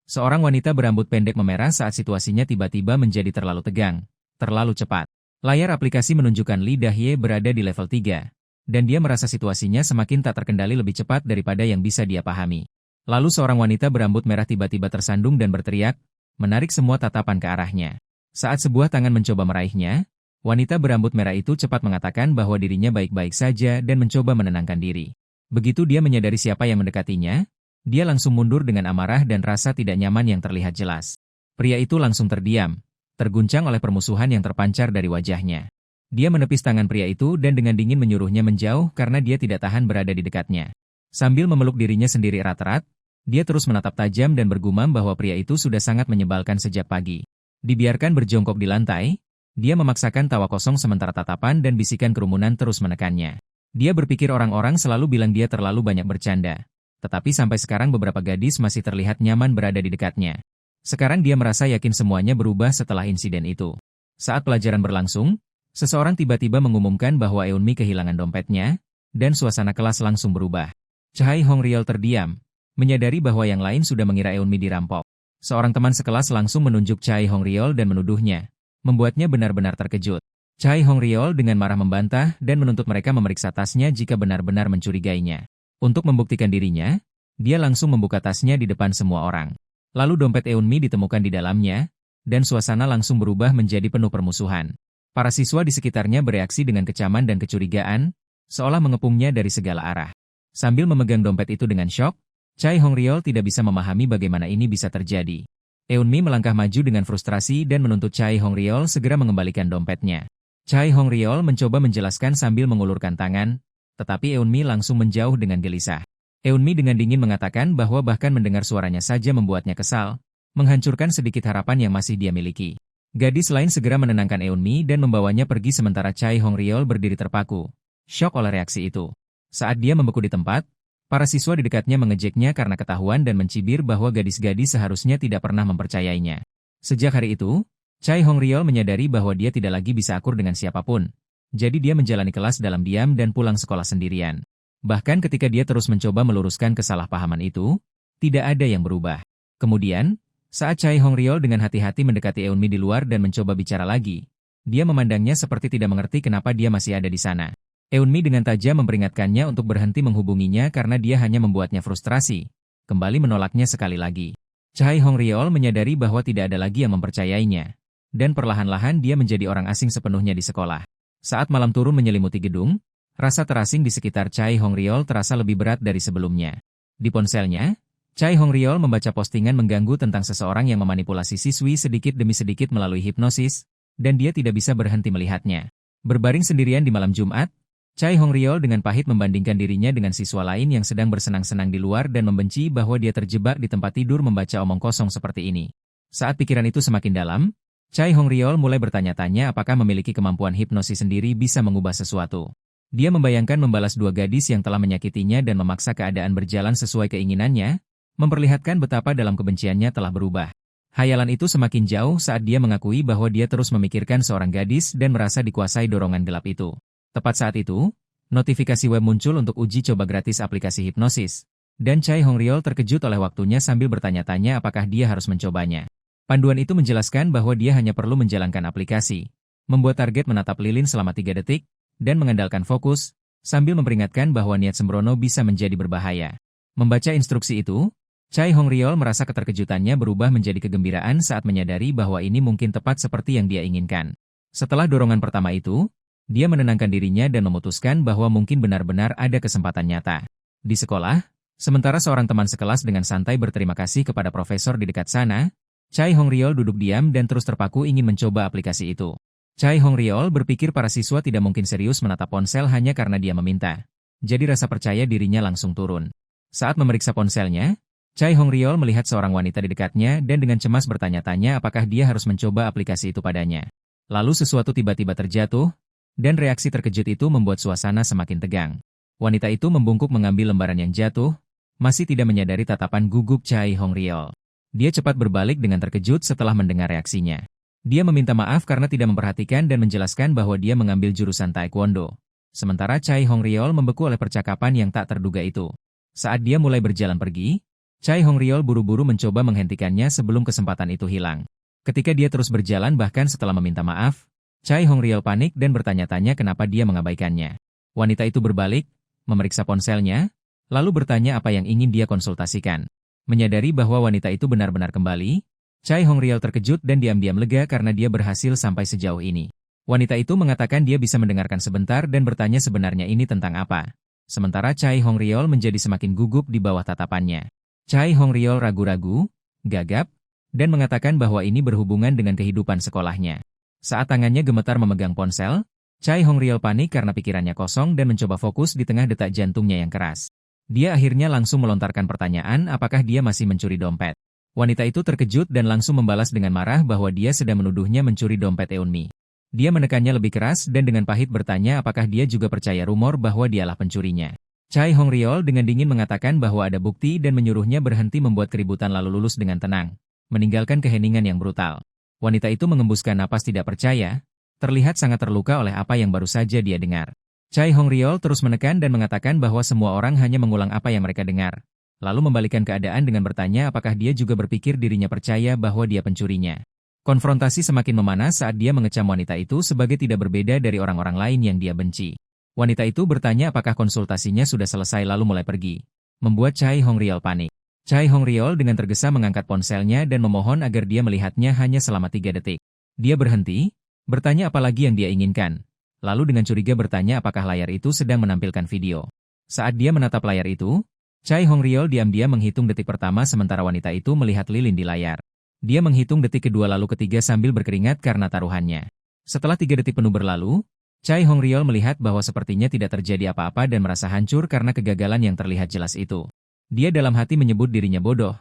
Seorang wanita berambut pendek memerah saat situasinya tiba-tiba menjadi terlalu tegang, terlalu cepat. Layar aplikasi menunjukkan Lee Dahye berada di level 3, dan dia merasa situasinya semakin tak terkendali lebih cepat daripada yang bisa dia pahami. Lalu seorang wanita berambut merah tiba-tiba tersandung dan berteriak, menarik semua tatapan ke arahnya. Saat sebuah tangan mencoba meraihnya, wanita berambut merah itu cepat mengatakan bahwa dirinya baik-baik saja dan mencoba menenangkan diri. Begitu dia menyadari siapa yang mendekatinya, dia langsung mundur dengan amarah dan rasa tidak nyaman yang terlihat jelas. Pria itu langsung terdiam, terguncang oleh permusuhan yang terpancar dari wajahnya. Dia menepis tangan pria itu dan dengan dingin menyuruhnya menjauh karena dia tidak tahan berada di dekatnya. Sambil memeluk dirinya sendiri erat-erat, dia terus menatap tajam dan bergumam bahwa pria itu sudah sangat menyebalkan sejak pagi. Dibiarkan berjongkok di lantai, dia memaksakan tawa kosong sementara tatapan dan bisikan kerumunan terus menekannya. Dia berpikir orang-orang selalu bilang dia terlalu banyak bercanda. Tetapi sampai sekarang beberapa gadis masih terlihat nyaman berada di dekatnya. Sekarang dia merasa yakin semuanya berubah setelah insiden itu. Saat pelajaran berlangsung, seseorang tiba-tiba mengumumkan bahwa Eunmi kehilangan dompetnya, dan suasana kelas langsung berubah. Chae Hongryol terdiam, menyadari bahwa yang lain sudah mengira Eunmi dirampok. Seorang teman sekelas langsung menunjuk Chae Hongryol dan menuduhnya, membuatnya benar-benar terkejut. Chae Hongryol dengan marah membantah dan menuntut mereka memeriksa tasnya jika benar-benar mencurigainya. Untuk membuktikan dirinya, dia langsung membuka tasnya di depan semua orang. Lalu dompet Eunmi ditemukan di dalamnya, dan suasana langsung berubah menjadi penuh permusuhan. Para siswa di sekitarnya bereaksi dengan kecaman dan kecurigaan, seolah mengepungnya dari segala arah. Sambil memegang dompet itu dengan syok, Chae Hongryol tidak bisa memahami bagaimana ini bisa terjadi. Eunmi melangkah maju dengan frustrasi dan menuntut Chae Hongryol segera mengembalikan dompetnya. Chae Hongryol mencoba menjelaskan sambil mengulurkan tangan, tetapi Eunmi langsung menjauh dengan gelisah. Eunmi dengan dingin mengatakan bahwa bahkan mendengar suaranya saja membuatnya kesal, menghancurkan sedikit harapan yang masih dia miliki. Gadis lain segera menenangkan Eunmi dan membawanya pergi sementara Chae Hongryol berdiri terpaku, syok oleh reaksi itu. Saat dia membeku di tempat, para siswa di dekatnya mengejeknya karena ketahuan dan mencibir bahwa gadis-gadis seharusnya tidak pernah mempercayainya. Sejak hari itu, Chae Hongryol menyadari bahwa dia tidak lagi bisa akur dengan siapapun. Jadi dia menjalani kelas dalam diam dan pulang sekolah sendirian. Bahkan ketika dia terus mencoba meluruskan kesalahpahaman itu, tidak ada yang berubah. Kemudian, saat Chae Hongryol dengan hati-hati mendekati Eunmi di luar dan mencoba bicara lagi, dia memandangnya seperti tidak mengerti kenapa dia masih ada di sana. Eunmi dengan tajam memperingatkannya untuk berhenti menghubunginya karena dia hanya membuatnya frustrasi. Kembali menolaknya sekali lagi. Chae Hongryol menyadari bahwa tidak ada lagi yang mempercayainya. Dan perlahan-lahan dia menjadi orang asing sepenuhnya di sekolah. Saat malam turun menyelimuti gedung, rasa terasing di sekitar Chae Hongryol terasa lebih berat dari sebelumnya. Di ponselnya, Chae Hongryol membaca postingan mengganggu tentang seseorang yang memanipulasi siswi sedikit demi sedikit melalui hipnosis, dan dia tidak bisa berhenti melihatnya. Berbaring sendirian di malam Jumat, Chae Hongryol dengan pahit membandingkan dirinya dengan siswa lain yang sedang bersenang-senang di luar dan membenci bahwa dia terjebak di tempat tidur membaca omong kosong seperti ini. Saat pikiran itu semakin dalam, Chae Hongryol mulai bertanya-tanya apakah memiliki kemampuan hipnosis sendiri bisa mengubah sesuatu. Dia membayangkan membalas dua gadis yang telah menyakitinya dan memaksa keadaan berjalan sesuai keinginannya, memperlihatkan betapa dalam kebenciannya telah berubah. Hayalan itu semakin jauh saat dia mengakui bahwa dia terus memikirkan seorang gadis dan merasa dikuasai dorongan gelap itu. Tepat saat itu, notifikasi web muncul untuk uji coba gratis aplikasi hipnosis, dan Chae Hongryol terkejut oleh waktunya sambil bertanya-tanya apakah dia harus mencobanya. Panduan itu menjelaskan bahwa dia hanya perlu menjalankan aplikasi, membuat target menatap lilin selama 3 detik, dan mengandalkan fokus, sambil memperingatkan bahwa niat sembrono bisa menjadi berbahaya. Membaca instruksi itu, Chae Hongryol merasa keterkejutannya berubah menjadi kegembiraan saat menyadari bahwa ini mungkin tepat seperti yang dia inginkan. Setelah dorongan pertama itu, dia menenangkan dirinya dan memutuskan bahwa mungkin benar-benar ada kesempatan nyata. Di sekolah, sementara seorang teman sekelas dengan santai berterima kasih kepada profesor di dekat sana, Chae Hongryol duduk diam dan terus terpaku ingin mencoba aplikasi itu. Chae Hongryol berpikir para siswa tidak mungkin serius menatap ponsel hanya karena dia meminta. Jadi rasa percaya dirinya langsung turun. Saat memeriksa ponselnya, Chae Hongryol melihat seorang wanita di dekatnya dan dengan cemas bertanya-tanya apakah dia harus mencoba aplikasi itu padanya. Lalu sesuatu tiba-tiba terjatuh, dan reaksi terkejut itu membuat suasana semakin tegang. Wanita itu membungkuk mengambil lembaran yang jatuh, masih tidak menyadari tatapan gugup Chae Hongryol. Dia cepat berbalik dengan terkejut setelah mendengar reaksinya. Dia meminta maaf karena tidak memperhatikan dan menjelaskan bahwa dia mengambil jurusan Taekwondo. Sementara Chae Hongryol membeku oleh percakapan yang tak terduga itu. Saat dia mulai berjalan pergi, Chai Hongryol buru-buru mencoba menghentikannya sebelum kesempatan itu hilang. Ketika dia terus berjalan bahkan setelah meminta maaf, Chai Hongryol panik dan bertanya-tanya kenapa dia mengabaikannya. Wanita itu berbalik, memeriksa ponselnya, lalu bertanya apa yang ingin dia konsultasikan. Menyadari bahwa wanita itu benar-benar kembali, Chai Hongryol terkejut dan diam-diam lega karena dia berhasil sampai sejauh ini. Wanita itu mengatakan dia bisa mendengarkan sebentar dan bertanya sebenarnya ini tentang apa. Sementara Chai Hongryol menjadi semakin gugup di bawah tatapannya. Chai Hongryol ragu-ragu, gagap, dan mengatakan bahwa ini berhubungan dengan kehidupan sekolahnya. Saat tangannya gemetar memegang ponsel, Chai Hongryol panik karena pikirannya kosong dan mencoba fokus di tengah detak jantungnya yang keras. Dia akhirnya langsung melontarkan pertanyaan apakah dia masih mencuri dompet. Wanita itu terkejut dan langsung membalas dengan marah bahwa dia sedang menuduhnya mencuri dompet Eunmi. Dia menekannya lebih keras dan dengan pahit bertanya apakah dia juga percaya rumor bahwa dialah pencurinya. Chai Hongryol dengan dingin mengatakan bahwa ada bukti dan menyuruhnya berhenti membuat keributan lalu lulus dengan tenang, meninggalkan keheningan yang brutal. Wanita itu mengembuskan napas tidak percaya, terlihat sangat terluka oleh apa yang baru saja dia dengar. Chai Hongryol terus menekan dan mengatakan bahwa semua orang hanya mengulang apa yang mereka dengar, lalu membalikkan keadaan dengan bertanya apakah dia juga berpikir dirinya percaya bahwa dia pencurinya. Konfrontasi semakin memanas saat dia mengecam wanita itu sebagai tidak berbeda dari orang-orang lain yang dia benci. Wanita itu bertanya apakah konsultasinya sudah selesai lalu mulai pergi, membuat Chai Hongryol panik. Chai Hongryol dengan tergesa mengangkat ponselnya dan memohon agar dia melihatnya hanya selama 3 detik. Dia berhenti, bertanya apa lagi yang dia inginkan. Lalu dengan curiga bertanya apakah layar itu sedang menampilkan video. Saat dia menatap layar itu, Chai Hongryol diam-diam menghitung detik pertama sementara wanita itu melihat lilin di layar. Dia menghitung detik kedua lalu ketiga sambil berkeringat karena taruhannya. Setelah 3 detik penuh berlalu, Chai Hongryol melihat bahwa sepertinya tidak terjadi apa-apa dan merasa hancur karena kegagalan yang terlihat jelas itu. Dia dalam hati menyebut dirinya bodoh,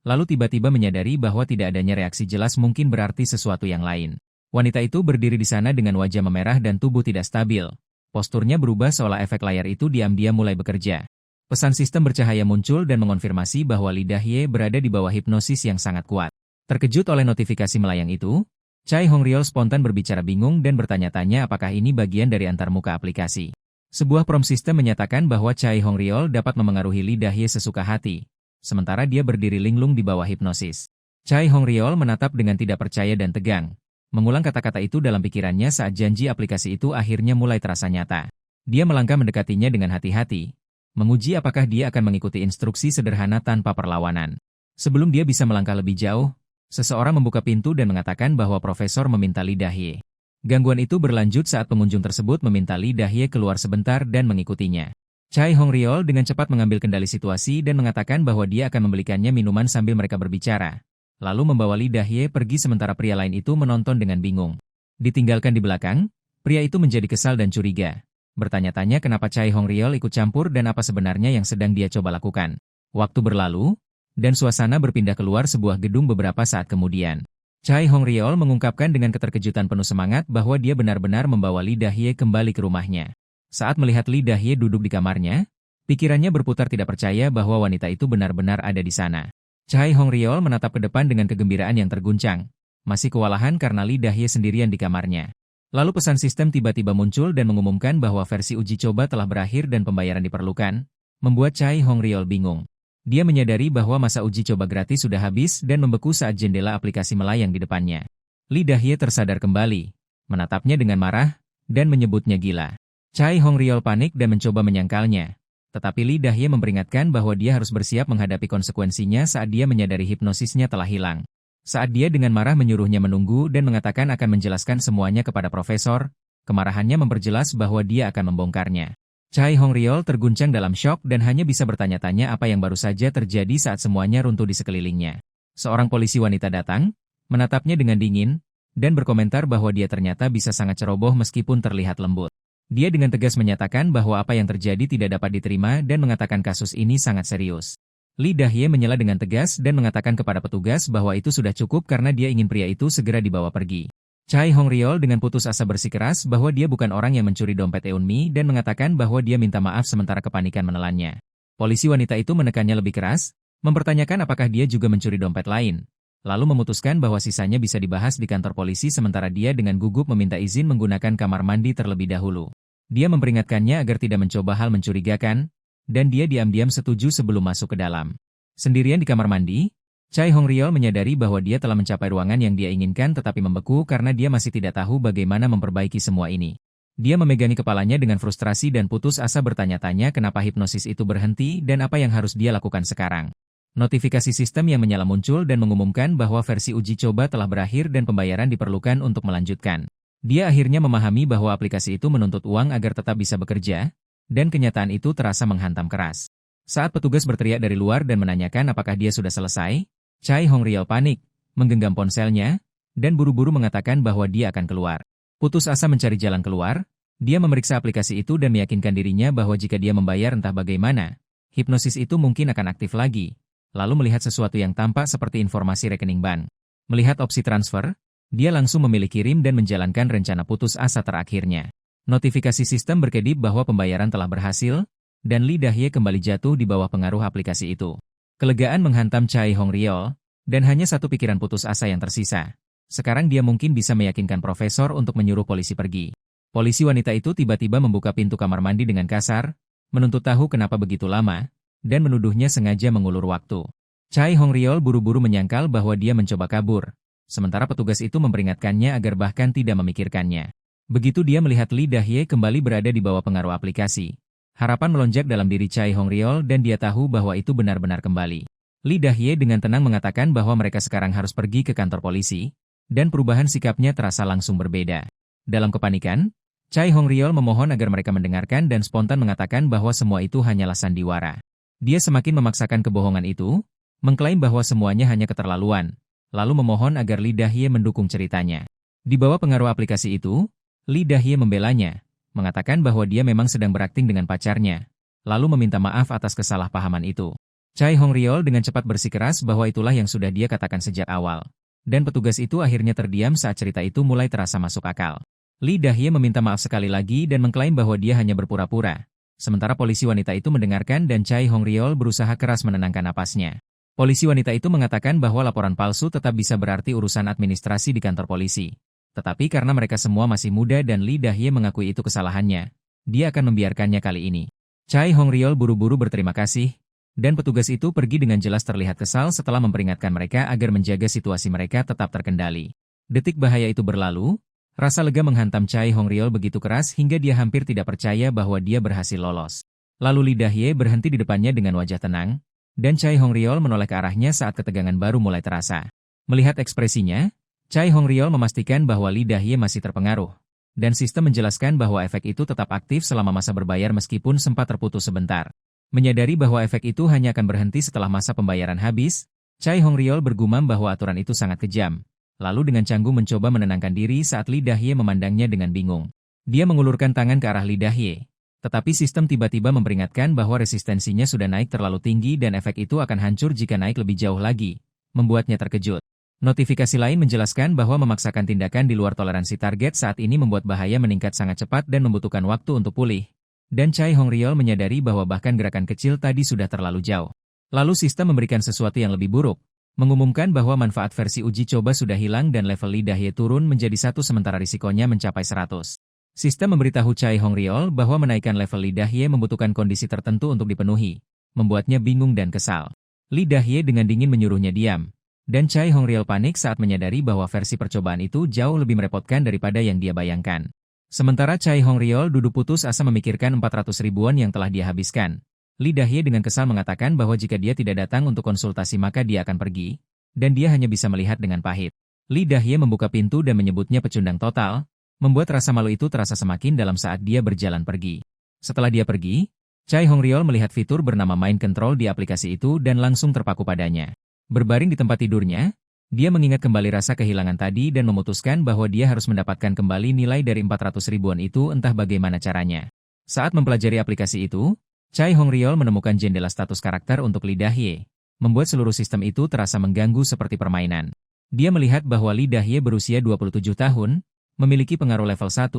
lalu tiba-tiba menyadari bahwa tidak adanya reaksi jelas mungkin berarti sesuatu yang lain. Wanita itu berdiri di sana dengan wajah memerah dan tubuh tidak stabil. Posturnya berubah seolah efek layar itu diam-diam mulai bekerja. Pesan sistem bercahaya muncul dan mengonfirmasi bahwa lidah Ye berada di bawah hipnosis yang sangat kuat. Terkejut oleh notifikasi melayang itu, Chai Hongryol spontan berbicara bingung dan bertanya-tanya apakah ini bagian dari antarmuka aplikasi. Sebuah prompt sistem menyatakan bahwa Chai Hongryol dapat memengaruhi lidah Ye sesuka hati, sementara dia berdiri linglung di bawah hipnosis. Chai Hongryol menatap dengan tidak percaya dan tegang. Mengulang kata-kata itu dalam pikirannya saat janji aplikasi itu akhirnya mulai terasa nyata. Dia melangkah mendekatinya dengan hati-hati, menguji apakah dia akan mengikuti instruksi sederhana tanpa perlawanan. Sebelum dia bisa melangkah lebih jauh, seseorang membuka pintu dan mengatakan bahwa profesor meminta lidah Ye. Gangguan itu berlanjut saat pengunjung tersebut meminta lidah Ye keluar sebentar dan mengikutinya. Chai Hongryol dengan cepat mengambil kendali situasi dan mengatakan bahwa dia akan membelikannya minuman sambil mereka berbicara. Lalu membawa lidah Ye pergi sementara pria lain itu menonton dengan bingung. Ditinggalkan di belakang, pria itu menjadi kesal dan curiga. Bertanya-tanya kenapa Chai Hongryol ikut campur dan apa sebenarnya yang sedang dia coba lakukan. Waktu berlalu, dan suasana berpindah keluar sebuah gedung beberapa saat kemudian. Chai Hongryol mengungkapkan dengan keterkejutan penuh semangat bahwa dia benar-benar membawa lidah Ye kembali ke rumahnya. Saat melihat lidah Ye duduk di kamarnya, pikirannya berputar tidak percaya bahwa wanita itu benar-benar ada di sana. Chai Hongryol menatap ke depan dengan kegembiraan yang terguncang, masih kewalahan karena lidah Ye sendirian di kamarnya. Lalu pesan sistem tiba-tiba muncul dan mengumumkan bahwa versi uji coba telah berakhir dan pembayaran diperlukan, membuat Chai Hongryol bingung. Dia menyadari bahwa masa uji coba gratis sudah habis dan membeku saat jendela aplikasi melayang di depannya. Lidah Ye tersadar kembali, menatapnya dengan marah, dan menyebutnya gila. Chai Hongryol panik dan mencoba menyangkalnya. Tetapi lidah Ye memperingatkan bahwa dia harus bersiap menghadapi konsekuensinya saat dia menyadari hipnosisnya telah hilang. Saat dia dengan marah menyuruhnya menunggu dan mengatakan akan menjelaskan semuanya kepada profesor, kemarahannya memperjelas bahwa dia akan membongkarnya. Chai Hongryol terguncang dalam syok dan hanya bisa bertanya-tanya apa yang baru saja terjadi saat semuanya runtuh di sekelilingnya. Seorang polisi wanita datang, menatapnya dengan dingin, dan berkomentar bahwa dia ternyata bisa sangat ceroboh meskipun terlihat lembut. Dia dengan tegas menyatakan bahwa apa yang terjadi tidak dapat diterima dan mengatakan kasus ini sangat serius. Lidah Ye menyela dengan tegas dan mengatakan kepada petugas bahwa itu sudah cukup karena dia ingin pria itu segera dibawa pergi. Chai Hongryol dengan putus asa bersikeras bahwa dia bukan orang yang mencuri dompet Eunmi dan mengatakan bahwa dia minta maaf sementara kepanikan menelannya. Polisi wanita itu menekannya lebih keras, mempertanyakan apakah dia juga mencuri dompet lain. Lalu memutuskan bahwa sisanya bisa dibahas di kantor polisi sementara dia dengan gugup meminta izin menggunakan kamar mandi terlebih dahulu. Dia memperingatkannya agar tidak mencoba hal mencurigakan, dan dia diam-diam setuju sebelum masuk ke dalam. Sendirian di kamar mandi, Chai Hongryol menyadari bahwa dia telah mencapai ruangan yang dia inginkan tetapi membeku karena dia masih tidak tahu bagaimana memperbaiki semua ini. Dia memegangi kepalanya dengan frustrasi dan putus asa bertanya-tanya kenapa hipnosis itu berhenti dan apa yang harus dia lakukan sekarang. Notifikasi sistem yang menyala muncul dan mengumumkan bahwa versi uji coba telah berakhir dan pembayaran diperlukan untuk melanjutkan. Dia akhirnya memahami bahwa aplikasi itu menuntut uang agar tetap bisa bekerja, dan kenyataan itu terasa menghantam keras. Saat petugas berteriak dari luar dan menanyakan apakah dia sudah selesai, Chai Hongryol panik, menggenggam ponselnya, dan buru-buru mengatakan bahwa dia akan keluar. Putus asa mencari jalan keluar, dia memeriksa aplikasi itu dan meyakinkan dirinya bahwa jika dia membayar entah bagaimana, hipnosis itu mungkin akan aktif lagi. Lalu melihat sesuatu yang tampak seperti informasi rekening bank. Melihat opsi transfer, dia langsung memilih kirim dan menjalankan rencana putus asa terakhirnya. Notifikasi sistem berkedip bahwa pembayaran telah berhasil, dan Lee Dahye kembali jatuh di bawah pengaruh aplikasi itu. Kelegaan menghantam Chai Hongryol, dan hanya satu pikiran putus asa yang tersisa. Sekarang dia mungkin bisa meyakinkan profesor untuk menyuruh polisi pergi. Polisi wanita itu tiba-tiba membuka pintu kamar mandi dengan kasar, menuntut tahu kenapa begitu lama, dan menuduhnya sengaja mengulur waktu. Chai Hongryol buru-buru menyangkal bahwa dia mencoba kabur, sementara petugas itu memperingatkannya agar bahkan tidak memikirkannya. Begitu dia melihat Lee Dahye kembali berada di bawah pengaruh aplikasi, harapan melonjak dalam diri Chai Hongryol dan dia tahu bahwa itu benar-benar kembali. Lee Dahye dengan tenang mengatakan bahwa mereka sekarang harus pergi ke kantor polisi, dan perubahan sikapnya terasa langsung berbeda. Dalam kepanikan, Chai Hongryol memohon agar mereka mendengarkan dan spontan mengatakan bahwa semua itu hanyalah sandiwara. Dia semakin memaksakan kebohongan itu, mengklaim bahwa semuanya hanya keterlaluan, lalu memohon agar Lee Dahye mendukung ceritanya. Di bawah pengaruh aplikasi itu, Lee Dahye membelanya, mengatakan bahwa dia memang sedang berakting dengan pacarnya, lalu meminta maaf atas kesalahpahaman itu. Chai Hongryol dengan cepat bersikeras bahwa itulah yang sudah dia katakan sejak awal. Dan petugas itu akhirnya terdiam saat cerita itu mulai terasa masuk akal. Lee Dahye meminta maaf sekali lagi dan mengklaim bahwa dia hanya berpura-pura. Sementara polisi wanita itu mendengarkan dan Chai Hongryol berusaha keras menenangkan napasnya. Polisi wanita itu mengatakan bahwa laporan palsu tetap bisa berarti urusan administrasi di kantor polisi. Tetapi karena mereka semua masih muda dan Lee Dahye mengakui itu kesalahannya, dia akan membiarkannya kali ini. Chai Hongryol buru-buru berterima kasih, dan petugas itu pergi dengan jelas terlihat kesal setelah memperingatkan mereka agar menjaga situasi mereka tetap terkendali. Detik bahaya itu berlalu, rasa lega menghantam Chai Hongryol begitu keras hingga dia hampir tidak percaya bahwa dia berhasil lolos. Lalu Lee Dahye berhenti di depannya dengan wajah tenang, dan Chai Hongryol menoleh ke arahnya saat ketegangan baru mulai terasa. Melihat ekspresinya, Chai Hongryol memastikan bahwa Lee Dahye masih terpengaruh, dan sistem menjelaskan bahwa efek itu tetap aktif selama masa berbayar meskipun sempat terputus sebentar. Menyadari bahwa efek itu hanya akan berhenti setelah masa pembayaran habis, Chai Hongryol bergumam bahwa aturan itu sangat kejam. Lalu dengan canggung mencoba menenangkan diri saat Lee Dahye memandangnya dengan bingung. Dia mengulurkan tangan ke arah Lee Dahye, tetapi sistem tiba-tiba memperingatkan bahwa resistensinya sudah naik terlalu tinggi dan efek itu akan hancur jika naik lebih jauh lagi, membuatnya terkejut. Notifikasi lain menjelaskan bahwa memaksakan tindakan di luar toleransi target saat ini membuat bahaya meningkat sangat cepat dan membutuhkan waktu untuk pulih. Dan Chai Hongryol menyadari bahwa bahkan gerakan kecil tadi sudah terlalu jauh. Lalu sistem memberikan sesuatu yang lebih buruk, mengumumkan bahwa manfaat versi uji coba sudah hilang dan level Lee Dahye turun menjadi 1 sementara risikonya mencapai 100. Sistem memberitahu Chai Hongryol bahwa menaikkan level Lee Dahye membutuhkan kondisi tertentu untuk dipenuhi, membuatnya bingung dan kesal. Lee Dahye dengan dingin menyuruhnya diam, dan Chai Hongryol panik saat menyadari bahwa versi percobaan itu jauh lebih merepotkan daripada yang dia bayangkan. Sementara Chai Hongryol duduk putus asa memikirkan 400 ribuan yang telah dia habiskan. Lee Dahye dengan kesal mengatakan bahwa jika dia tidak datang untuk konsultasi maka dia akan pergi, dan dia hanya bisa melihat dengan pahit. Lee Dahye membuka pintu dan menyebutnya pecundang total, membuat rasa malu itu terasa semakin dalam saat dia berjalan pergi. Setelah dia pergi, Chai Hongryol melihat fitur bernama Mind Control di aplikasi itu dan langsung terpaku padanya. Berbaring di tempat tidurnya, dia mengingat kembali rasa kehilangan tadi dan memutuskan bahwa dia harus mendapatkan kembali nilai dari 400 ribuan itu entah bagaimana caranya. Saat mempelajari aplikasi itu, Chai Hongryol menemukan jendela status karakter untuk Lee Dahye, membuat seluruh sistem itu terasa mengganggu seperti permainan. Dia melihat bahwa Lee Dahye berusia 27 tahun, memiliki pengaruh level 1,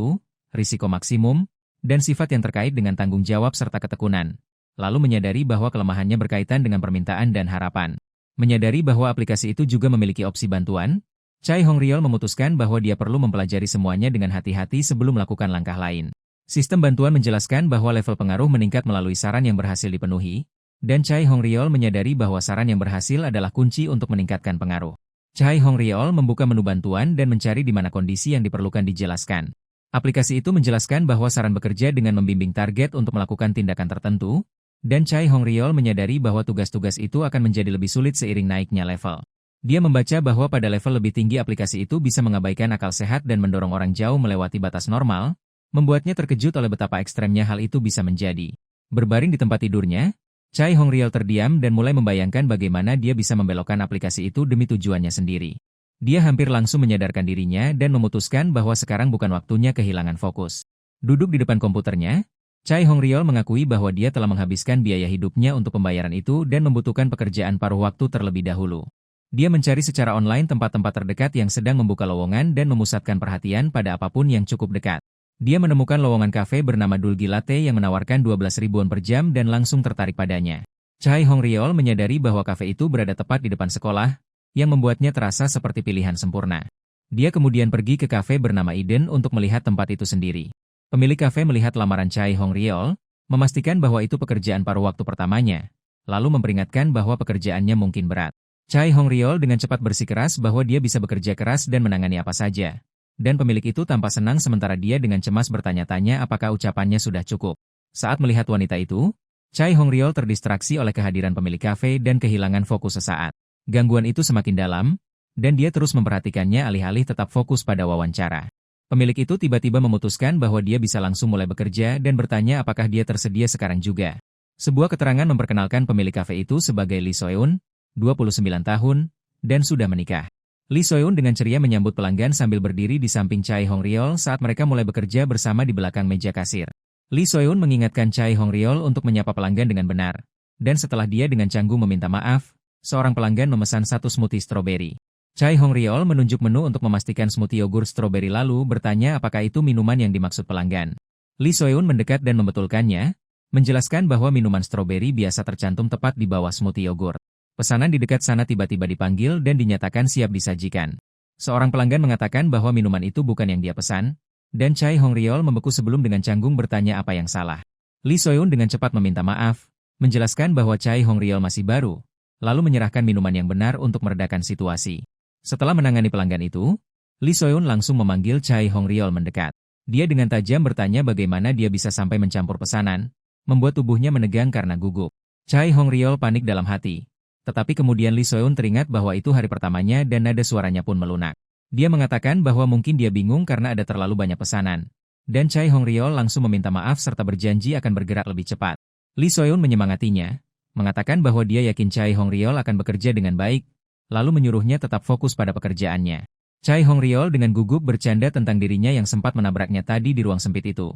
risiko maksimum, dan sifat yang terkait dengan tanggung jawab serta ketekunan. Lalu menyadari bahwa kelemahannya berkaitan dengan permintaan dan harapan. Menyadari bahwa aplikasi itu juga memiliki opsi bantuan, Chai Hongryol memutuskan bahwa dia perlu mempelajari semuanya dengan hati-hati sebelum melakukan langkah lain. Sistem bantuan menjelaskan bahwa level pengaruh meningkat melalui saran yang berhasil dipenuhi, Dan Chai Hongryol menyadari bahwa saran yang berhasil adalah kunci untuk meningkatkan pengaruh. Chai Hongryol membuka menu bantuan dan mencari di mana kondisi yang diperlukan dijelaskan. Aplikasi itu menjelaskan bahwa saran bekerja dengan membimbing target untuk melakukan tindakan tertentu, dan Chai Hongryol menyadari bahwa tugas-tugas itu akan menjadi lebih sulit seiring naiknya level. Dia membaca bahwa pada level lebih tinggi aplikasi itu bisa mengabaikan akal sehat dan mendorong orang jauh melewati batas normal, membuatnya terkejut oleh betapa ekstremnya hal itu bisa menjadi. Berbaring di tempat tidurnya, Chai Hongryol terdiam dan mulai membayangkan bagaimana dia bisa membelokkan aplikasi itu demi tujuannya sendiri. Dia hampir langsung menyadarkan dirinya dan memutuskan bahwa sekarang bukan waktunya kehilangan fokus. Duduk di depan komputernya, Chai Hongryol mengakui bahwa dia telah menghabiskan biaya hidupnya untuk pembayaran itu dan membutuhkan pekerjaan paruh waktu terlebih dahulu. Dia mencari secara online tempat-tempat terdekat yang sedang membuka lowongan dan memusatkan perhatian pada apapun yang cukup dekat. Dia menemukan lowongan kafe bernama Dulgi Latte yang menawarkan 12 ribuan per jam dan langsung tertarik padanya. Chai Hongryol menyadari bahwa kafe itu berada tepat di depan sekolah, yang membuatnya terasa seperti pilihan sempurna. Dia kemudian pergi ke kafe bernama Eden untuk melihat tempat itu sendiri. Pemilik kafe melihat lamaran Chai Hongryol, memastikan bahwa itu pekerjaan paruh waktu pertamanya, lalu memperingatkan bahwa pekerjaannya mungkin berat. Chai Hongryol dengan cepat bersikeras bahwa dia bisa bekerja keras dan menangani apa saja. Dan pemilik itu tampak senang sementara dia dengan cemas bertanya-tanya apakah ucapannya sudah cukup. Saat melihat wanita itu, Chai Hongryol terdistraksi oleh kehadiran pemilik kafe dan kehilangan fokus sesaat. Gangguan itu semakin dalam, dan dia terus memperhatikannya alih-alih tetap fokus pada wawancara. Pemilik itu tiba-tiba memutuskan bahwa dia bisa langsung mulai bekerja dan bertanya apakah dia tersedia sekarang juga. Sebuah keterangan memperkenalkan pemilik kafe itu sebagai Lee Soeun, 29 tahun, dan sudah menikah. Lee Soeun dengan ceria menyambut pelanggan sambil berdiri di samping Chai Hongryol saat mereka mulai bekerja bersama di belakang meja kasir. Lee Soeun mengingatkan Chai Hongryol untuk menyapa pelanggan dengan benar. Dan setelah dia dengan canggung meminta maaf, seorang pelanggan memesan satu smoothie stroberi. Chai Hongryol menunjuk menu untuk memastikan smoothie yogurt stroberi lalu bertanya apakah itu minuman yang dimaksud pelanggan. Lee Soeun mendekat dan membetulkannya, menjelaskan bahwa minuman stroberi biasa tercantum tepat di bawah smoothie yogurt. Pesanan di dekat sana tiba-tiba dipanggil dan dinyatakan siap disajikan. Seorang pelanggan mengatakan bahwa minuman itu bukan yang dia pesan, dan Chai Hongryol membeku sebelum dengan canggung bertanya apa yang salah. Lee Soeun dengan cepat meminta maaf, menjelaskan bahwa Chai Hongryol masih baru, lalu menyerahkan minuman yang benar untuk meredakan situasi. Setelah menangani pelanggan itu, Lee Soeun langsung memanggil Chai Hongryol mendekat. Dia dengan tajam bertanya bagaimana dia bisa sampai mencampur pesanan, membuat tubuhnya menegang karena gugup. Chai Hongryol panik dalam hati. Tetapi kemudian Lee Soeun teringat bahwa itu hari pertamanya dan nada suaranya pun melunak. Dia mengatakan bahwa mungkin dia bingung karena ada terlalu banyak pesanan. Dan Chai Hongryol langsung meminta maaf serta berjanji akan bergerak lebih cepat. Lee Soeun menyemangatinya, mengatakan bahwa dia yakin Chai Hongryol akan bekerja dengan baik, lalu menyuruhnya tetap fokus pada pekerjaannya. Chai Hongryol dengan gugup bercanda tentang dirinya yang sempat menabraknya tadi di ruang sempit itu.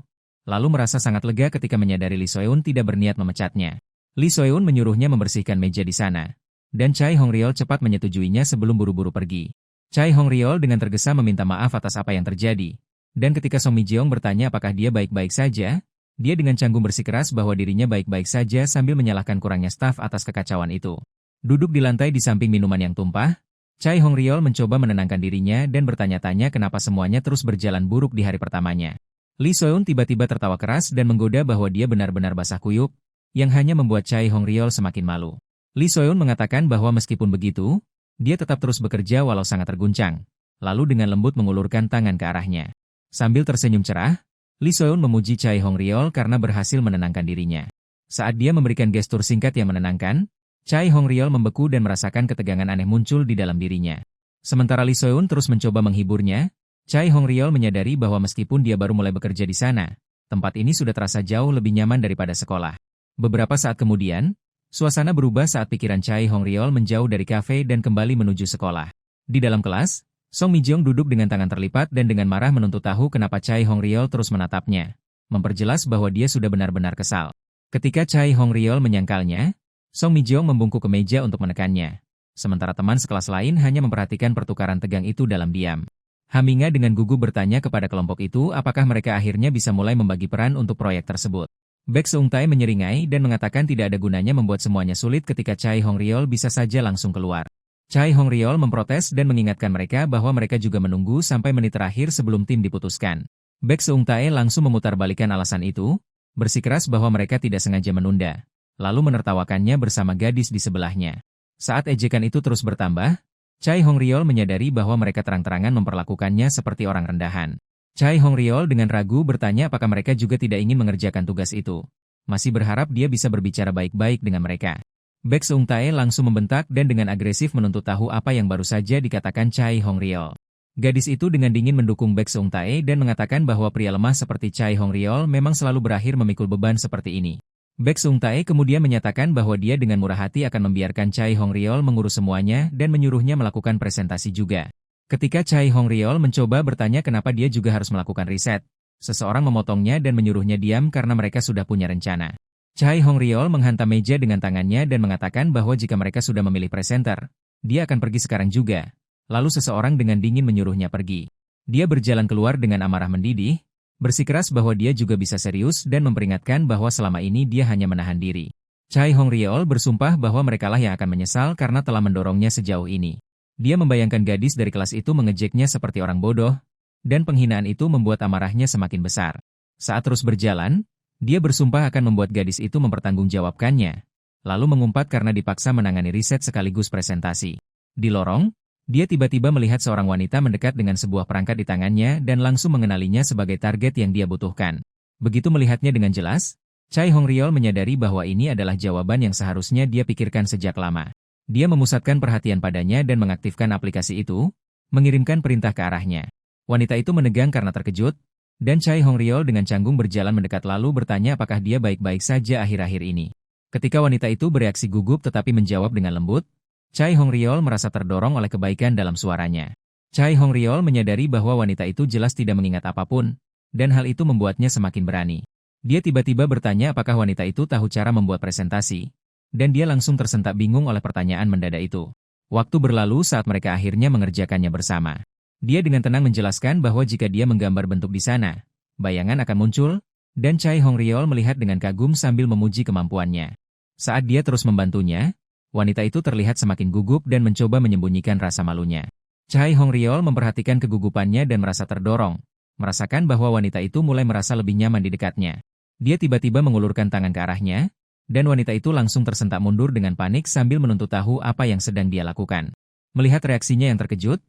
Lalu merasa sangat lega ketika menyadari Lee Soeun tidak berniat memecatnya. Lee Soeun menyuruhnya membersihkan meja di sana. Dan Chai Hongryol cepat menyetujuinya sebelum buru-buru pergi. Chai Hongryol dengan tergesa meminta maaf atas apa yang terjadi. Dan ketika Song Mi-jeong bertanya apakah dia baik-baik saja, dia dengan canggung bersikeras bahwa dirinya baik-baik saja sambil menyalahkan kurangnya staf atas kekacauan itu. Duduk di lantai di samping minuman yang tumpah, Chai Hongryol mencoba menenangkan dirinya dan bertanya-tanya kenapa semuanya terus berjalan buruk di hari pertamanya. Lee Soeun tiba-tiba tertawa keras dan menggoda bahwa dia benar-benar basah kuyup, yang hanya membuat Chai Hongryol semakin malu. Lee Soeun mengatakan bahwa meskipun begitu, dia tetap terus bekerja walau sangat terguncang, lalu dengan lembut mengulurkan tangan ke arahnya. Sambil tersenyum cerah, Lee Soeun memuji Chai Hongryol karena berhasil menenangkan dirinya. Saat dia memberikan gestur singkat yang menenangkan, Chai Hongryol membeku dan merasakan ketegangan aneh muncul di dalam dirinya. Sementara Lee Soeun terus mencoba menghiburnya, Chai Hongryol menyadari bahwa meskipun dia baru mulai bekerja di sana, tempat ini sudah terasa jauh lebih nyaman daripada sekolah. Beberapa saat kemudian, suasana berubah saat pikiran Chai Hongryol menjauh dari kafe dan kembali menuju sekolah. Di dalam kelas, Song Mi-jeong duduk dengan tangan terlipat dan dengan marah menuntut tahu kenapa Chai Hongryol terus menatapnya, memperjelas bahwa dia sudah benar-benar kesal. Ketika Chai Hongryol menyangkalnya, Song Mi-jeong membungkuk ke meja untuk menekannya. Sementara teman sekelas lain hanya memperhatikan pertukaran tegang itu dalam diam. Haminga dengan gugup bertanya kepada kelompok itu apakah mereka akhirnya bisa mulai membagi peran untuk proyek tersebut. Baek Seung-tae menyeringai dan mengatakan tidak ada gunanya membuat semuanya sulit ketika Chai Hongryol bisa saja langsung keluar. Chai Hongryol memprotes dan mengingatkan mereka bahwa mereka juga menunggu sampai menit terakhir sebelum tim diputuskan. Baek Seung-tae langsung memutarbalikkan alasan itu, bersikeras bahwa mereka tidak sengaja menunda. lalu menertawakannya bersama gadis di sebelahnya. Saat ejekan itu terus bertambah, Chai Hongryol menyadari bahwa mereka terang-terangan memperlakukannya seperti orang rendahan. Chai Hongryol dengan ragu bertanya apakah mereka juga tidak ingin mengerjakan tugas itu. Masih berharap dia bisa berbicara baik-baik dengan mereka. Baek Seung-tae langsung membentak dan dengan agresif menuntut tahu apa yang baru saja dikatakan Chai Hongryol. Gadis itu dengan dingin mendukung Baek Seung-tae dan mengatakan bahwa pria lemah seperti Chai Hongryol memang selalu berakhir memikul beban seperti ini. Baek Seung-tae kemudian menyatakan bahwa dia dengan murah hati akan membiarkan Chai Hongryol mengurus semuanya dan menyuruhnya melakukan presentasi juga. Ketika Chai Hongryol mencoba bertanya kenapa dia juga harus melakukan riset, seseorang memotongnya dan menyuruhnya diam karena mereka sudah punya rencana. Chai Hongryol menghantam meja dengan tangannya dan mengatakan bahwa jika mereka sudah memilih presenter, dia akan pergi sekarang juga. Lalu seseorang dengan dingin menyuruhnya pergi. Dia berjalan keluar dengan amarah mendidih, bersikeras bahwa dia juga bisa serius dan memperingatkan bahwa selama ini dia hanya menahan diri. Chai Hongryol bersumpah bahwa merekalah yang akan menyesal karena telah mendorongnya sejauh ini. Dia membayangkan gadis dari kelas itu mengejeknya seperti orang bodoh, dan penghinaan itu membuat amarahnya semakin besar. Saat terus berjalan, dia bersumpah akan membuat gadis itu mempertanggungjawabkannya, lalu mengumpat karena dipaksa menangani riset sekaligus presentasi. Di lorong, dia tiba-tiba melihat seorang wanita mendekat dengan sebuah perangkat di tangannya dan langsung mengenalinya sebagai target yang dia butuhkan. Begitu melihatnya dengan jelas, Chai Hongryol menyadari bahwa ini adalah jawaban yang seharusnya dia pikirkan sejak lama. Dia memusatkan perhatian padanya dan mengaktifkan aplikasi itu, mengirimkan perintah ke arahnya. Wanita itu menegang karena terkejut, dan Chai Hongryol dengan canggung berjalan mendekat lalu bertanya apakah dia baik-baik saja akhir-akhir ini. Ketika wanita itu bereaksi gugup tetapi menjawab dengan lembut, Chai Hongryol merasa terdorong oleh kebaikan dalam suaranya. Chai Hongryol menyadari bahwa wanita itu jelas tidak mengingat apapun, dan hal itu membuatnya semakin berani. Dia tiba-tiba bertanya apakah wanita itu tahu cara membuat presentasi, dan dia langsung tersentak bingung oleh pertanyaan mendadak itu. Waktu berlalu saat mereka akhirnya mengerjakannya bersama. Dia dengan tenang menjelaskan bahwa jika dia menggambar bentuk di sana, bayangan akan muncul, dan Chai Hongryol melihat dengan kagum sambil memuji kemampuannya. Saat dia terus membantunya, wanita itu terlihat semakin gugup dan mencoba menyembunyikan rasa malunya. Chai Hongryol memperhatikan kegugupannya dan merasa terdorong, merasakan bahwa wanita itu mulai merasa lebih nyaman di dekatnya. Dia tiba-tiba mengulurkan tangan ke arahnya, dan wanita itu langsung tersentak mundur dengan panik sambil menuntut tahu apa yang sedang dia lakukan. Melihat reaksinya yang terkejut,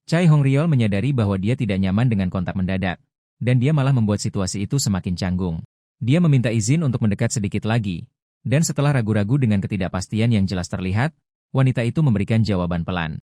Chai Hongryol menyadari bahwa dia tidak nyaman dengan kontak mendadak, dan dia malah membuat situasi itu semakin canggung. Dia meminta izin untuk mendekat sedikit lagi, dan setelah ragu-ragu dengan ketidakpastian yang jelas terlihat, wanita itu memberikan jawaban pelan.